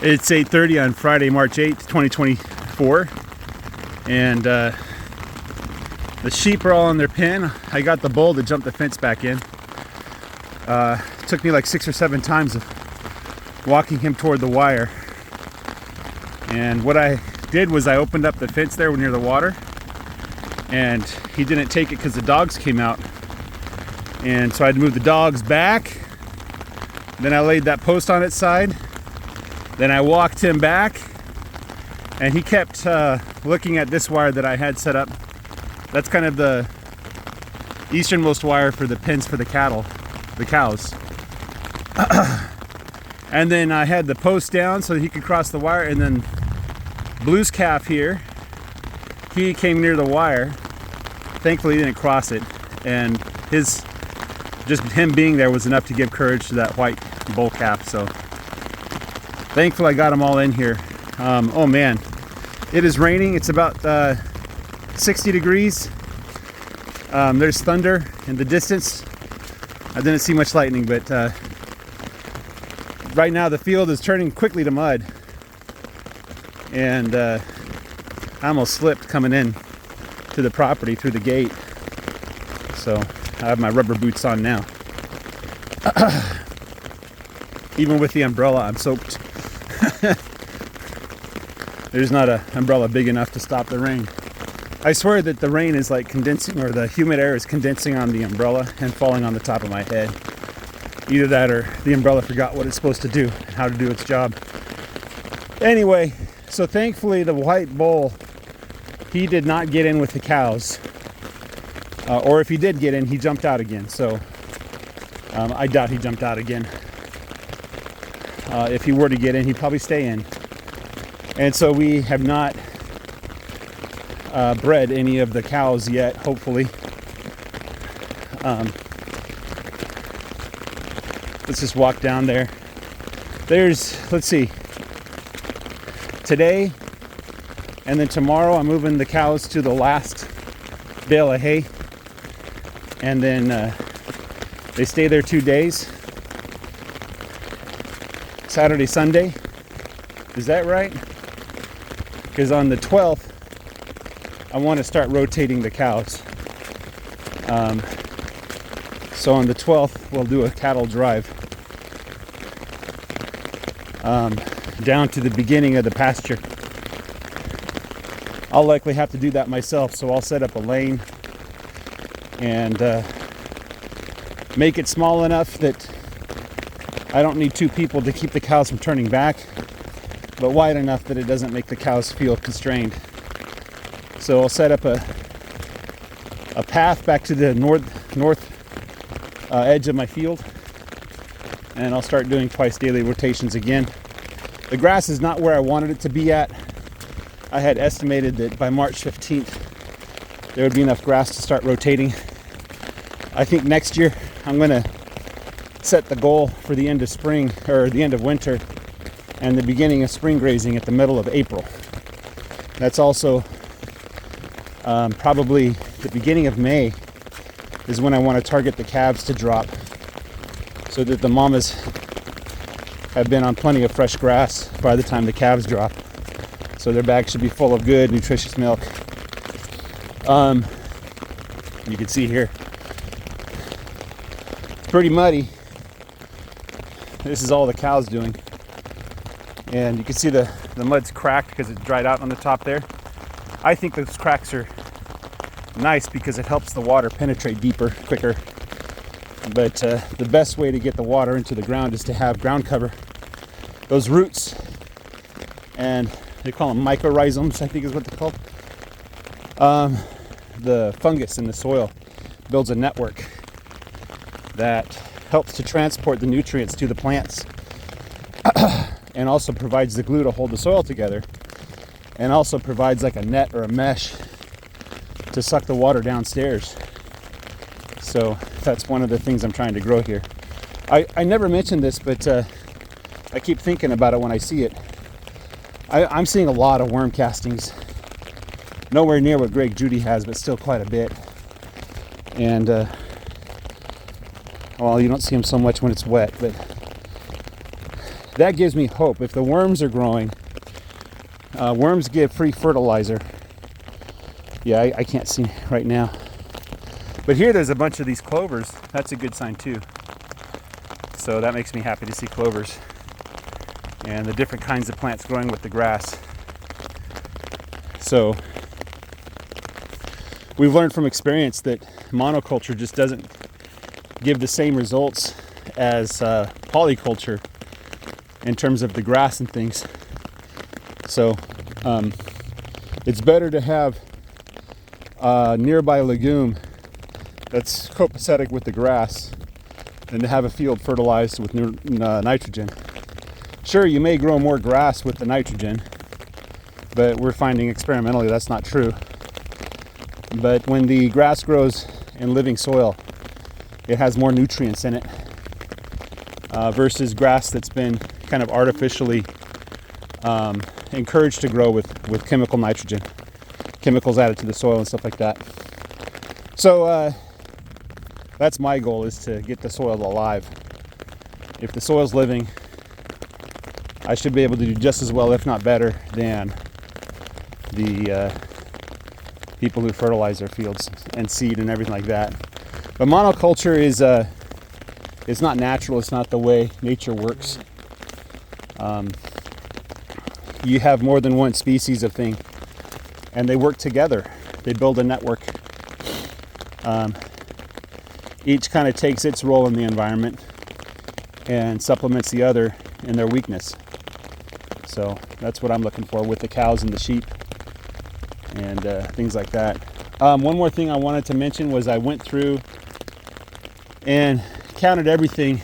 It's 8:30 on Friday, March 8th, 2024, and the sheep are all in their pen. I got the bull to jump the fence back in. It took me like 6 or 7 times of walking him toward the wire. And what I did was I opened up the fence there near the water, and he didn't take it because the dogs came out. And so I had to move the dogs back. Then I laid that post on its side. Then I walked him back, and he kept looking at this wire that I had set up. That's kind of the easternmost wire for the pens for the cattle, the cows. And then I had the post down so that he could cross the wire, and then Blue's calf here, he came near the wire. Thankfully he didn't cross it, and just him being there was enough to give courage to that white bull calf. So thankfully I got them all in here. Oh man, it is raining. It's about 60 degrees. There's thunder in the distance. I didn't see much lightning, but right now the field is turning quickly to mud. And I almost slipped coming in to the property through the gate. So I have my rubber boots on now. Even with the umbrella, I'm soaked. There's not an umbrella big enough to stop the rain. I swear that the rain is like condensing, or the humid air is condensing on the umbrella and falling on the top of my head. Either that or the umbrella forgot what it's supposed to do, how to do its job. Anyway, so thankfully the white bull, he did not get in with the cows. Or if he did get in, he jumped out again. So I doubt he jumped out again. If he were to get in, he'd probably stay in. And so we have not bred any of the cows yet, hopefully. Let's just walk down there. Let's see, today and then tomorrow I'm moving the cows to the last bale of hay, and then they stay there 2 days, Saturday, Sunday. Is that right? Because on the 12th I want to start rotating the cows. So on the 12th we'll do a cattle drive down to the beginning of the pasture. I'll likely have to do that myself, so I'll set up a lane and make it small enough that I don't need 2 people to keep the cows from turning back, but wide enough that it doesn't make the cows feel constrained. So I'll set up a path back to the north edge of my field, and I'll start doing twice daily rotations again. The grass is not where I wanted it to be at. I had estimated that by March 15th there would be enough grass to start rotating. I think next year I'm going to set the goal for the end of spring, or the end of winter, and the beginning of spring grazing at the middle of April. That's also probably the beginning of May is when I want to target the calves to drop, so that the mamas have been on plenty of fresh grass by the time the calves drop. So their bag should be full of good, nutritious milk. You can see here, it's pretty muddy. This is all the cows doing. And you can see the mud's cracked because it dried out on the top there. I think those cracks are nice because it helps the water penetrate deeper, quicker. But the best way to get the water into the ground is to have ground cover. Those roots, and they call them mycorrhizomes, I think is what they're called. The fungus in the soil builds a network that helps to transport the nutrients to the plants and also provides the glue to hold the soil together, and also provides like a net or a mesh to suck the water downstairs. So that's one of the things I'm trying to grow here. I never mentioned this, but I keep thinking about it when I see it. I'm seeing a lot of worm castings. Nowhere near what Greg Judy has, but still quite a bit. And well, you don't see them so much when it's wet, but that gives me hope. If the worms are growing, worms give free fertilizer. Yeah, I can't see right now. But here there's a bunch of these clovers. That's a good sign too. So that makes me happy to see clovers and the different kinds of plants growing with the grass. So we've learned from experience that monoculture just doesn't give the same results as polyculture in terms of the grass and things. So it's better to have a nearby legume that's copacetic with the grass than to have a field fertilized with nitrogen. Sure, you may grow more grass with the nitrogen, but we're finding experimentally that's not true. But when the grass grows in living soil, it has more nutrients in it versus grass that's been kind of artificially encouraged to grow with chemical nitrogen, chemicals added to the soil and stuff like that. So that's my goal, is to get the soil alive. If the soil's living, I should be able to do just as well, if not better, than the people who fertilize their fields and seed and everything like that. But monoculture is it's not natural. It's not the way nature works. You have more than one species of thing, and they work together. They build a network. Each kind of takes its role in the environment and supplements the other in their weakness. So that's what I'm looking for with the cows and the sheep and things like that. One more thing I wanted to mention was I went through and counted everything,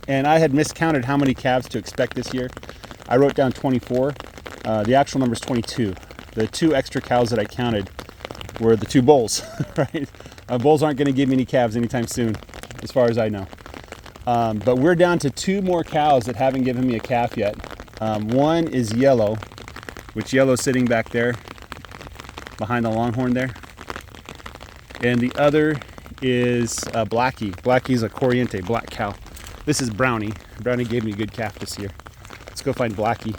and I had miscounted how many calves to expect this year. I wrote down 24. The actual number is 22. The 2 extra cows that I counted were the 2 bulls, right? Bulls aren't going to give me any calves anytime soon, as far as I know. But we're down to 2 more cows that haven't given me a calf yet. One is Yellow, which Yellow's sitting back there behind the longhorn there. And the other is Blackie. Blackie's a Corriente, black cow. This is Brownie. Brownie gave me a good calf this year. Let's go find Blackie.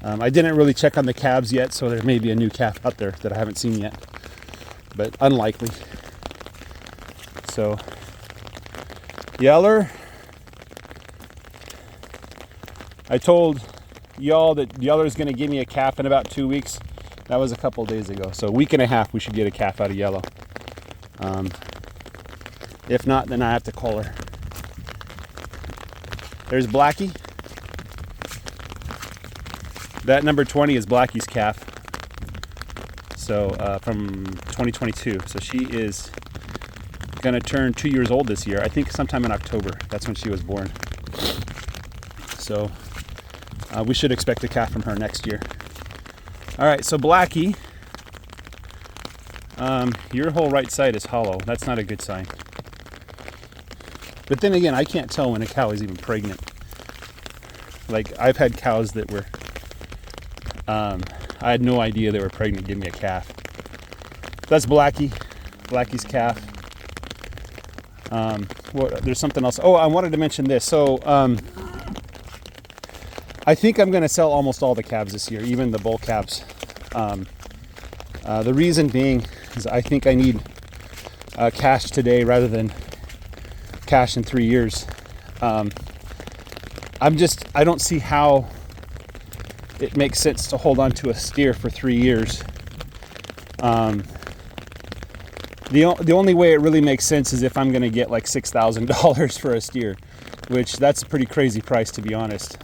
I didn't really check on the calves yet, so there may be a new calf out there that I haven't seen yet, but unlikely. So, Yeller, I told y'all that Yeller's going to give me a calf in about 2 weeks. That was a couple days ago. So a week and a half we should get a calf out of Yellow. If not, then I have to call her. There's Blackie. That number 20 is Blackie's calf. So from 2022. So she is gonna turn 2 years old this year. I think sometime in October. That's when she was born. So we should expect a calf from her next year. All right, so Blackie, your whole right side is hollow. That's not a good sign. But then again, I can't tell when a cow is even pregnant. Like, I've had cows that were, I had no idea they were pregnant, give me a calf. That's Blackie, Blackie's calf. There's something else. Oh, I wanted to mention this. So, I think I'm going to sell almost all the calves this year, even the bull calves. The reason being is I think I need cash today rather than cash in 3 years. I don't see how it makes sense to hold on to a steer for 3 years. The only way it really makes sense is if I'm going to get like $6,000 for a steer, which that's a pretty crazy price, to be honest.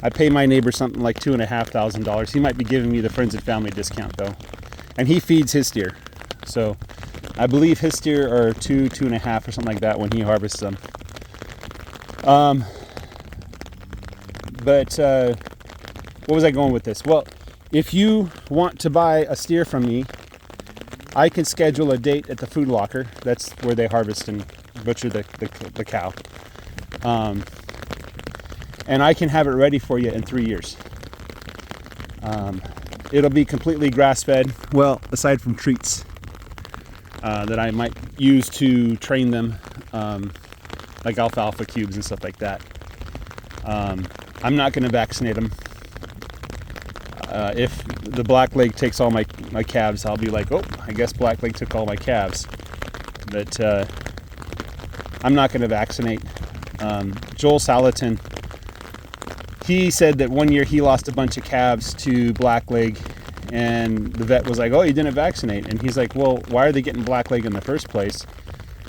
I pay my neighbor something like $2,500. He might be giving me the friends and family discount though, and he feeds his steer. So I believe his steer are 2.5 or something like that when he harvests them. But what was I going with this? Well, if you want to buy a steer from me, I can schedule a date at the food locker. That's where they harvest and butcher the cow. And I can have it ready for you in 3 years. It'll be completely grass-fed, well, aside from treats that I might use to train them, like alfalfa cubes and stuff like that. I'm not going to vaccinate them. If the blackleg takes all my calves, I'll be like, oh, I guess blackleg took all my calves. But I'm not going to vaccinate. Joel Salatin, he said that one year he lost a bunch of calves to blackleg, and the vet was like, oh, you didn't vaccinate. And he's like, well, why are they getting blackleg in the first place?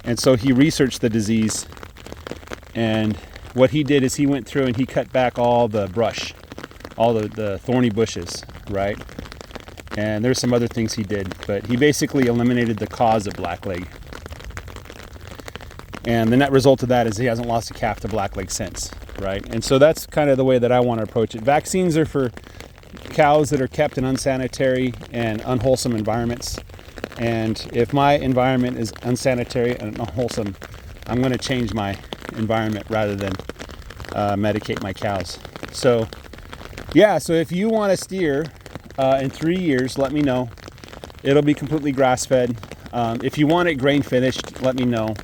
And so he researched the disease, and what he did is he went through and he cut back all the brush, all the thorny bushes, right? And there's some other things he did, but he basically eliminated the cause of blackleg. And the net result of that is he hasn't lost a calf to blackleg since, right? And so that's kind of the way that I want to approach it. Vaccines are for cows that are kept in unsanitary and unwholesome environments. And if my environment is unsanitary and unwholesome, I'm going to change my environment rather than medicate my cows. So yeah, so if you want a steer in 3 years, let me know. It'll be completely grass-fed. If you want it grain-finished, let me know.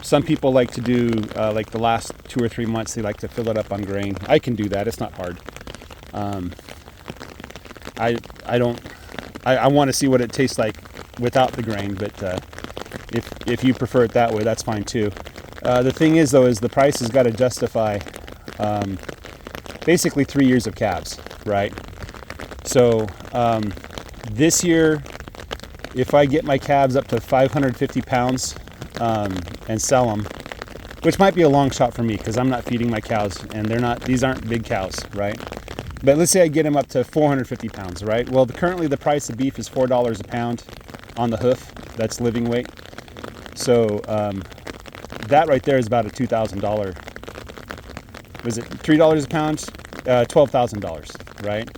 Some people like to do like the last 2 or 3 months, they like to fill it up on grain. I can do that. It's not hard. I want to see what it tastes like without the grain, but if you prefer it that way, that's fine too. The thing is, though, is the price has got to justify basically 3 years of calves, right? So this year, if I get my calves up to 550 pounds and sell them, which might be a long shot for me because I'm not feeding my cows, and these aren't big cows, right? But let's say I get them up to 450 pounds, right? Well, currently the price of beef is $4 a pound on the hoof. That's living weight. So that right there is about a $2,000. Was it $3 a pound? $12,000, right?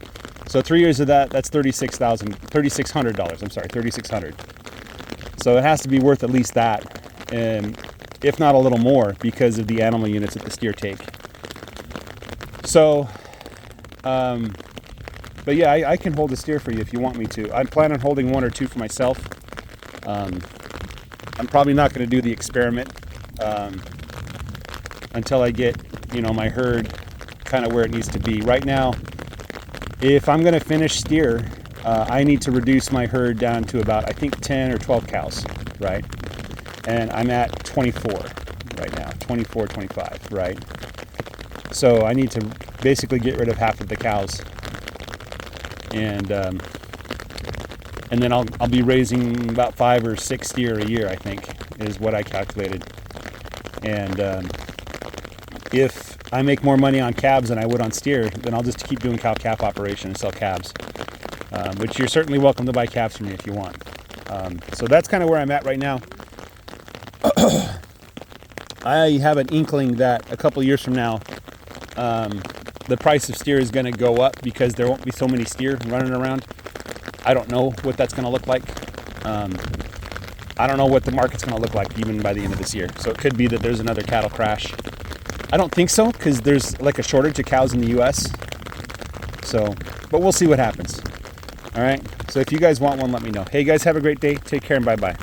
So 3 years of that, that's $3,600. I'm sorry, $3,600. So it has to be worth at least that, and if not a little more, because of the animal units that the steer take. So, but yeah, I can hold a steer for you if you want me to. I plan on holding 1 or 2 for myself. I'm probably not going to do the experiment until I get, my herd kind of where it needs to be. Right now, if I'm going to finish steer, I need to reduce my herd down to about, I think, 10 or 12 cows, right? And I'm at 24 right now, 24, 25, right? So I need to basically get rid of half of the cows, and then I'll be raising about 5 or 6 steer a year, I think, is what I calculated. And if I make more money on calves than I would on steer, then I'll just keep doing cow-calf operation and sell calves, which you're certainly welcome to buy calves from me if you want. So that's kind of where I'm at right now. I have an inkling that a couple years from now, the price of steer is going to go up because there won't be so many steer running around. I don't know what that's going to look like. I don't know what the market's going to look like even by the end of this year. So it could be that there's another cattle crash. I don't think so, because there's like a shortage of cows in the U.S. So, but we'll see what happens. All right. So if you guys want one, let me know. Hey guys, have a great day. Take care and bye-bye.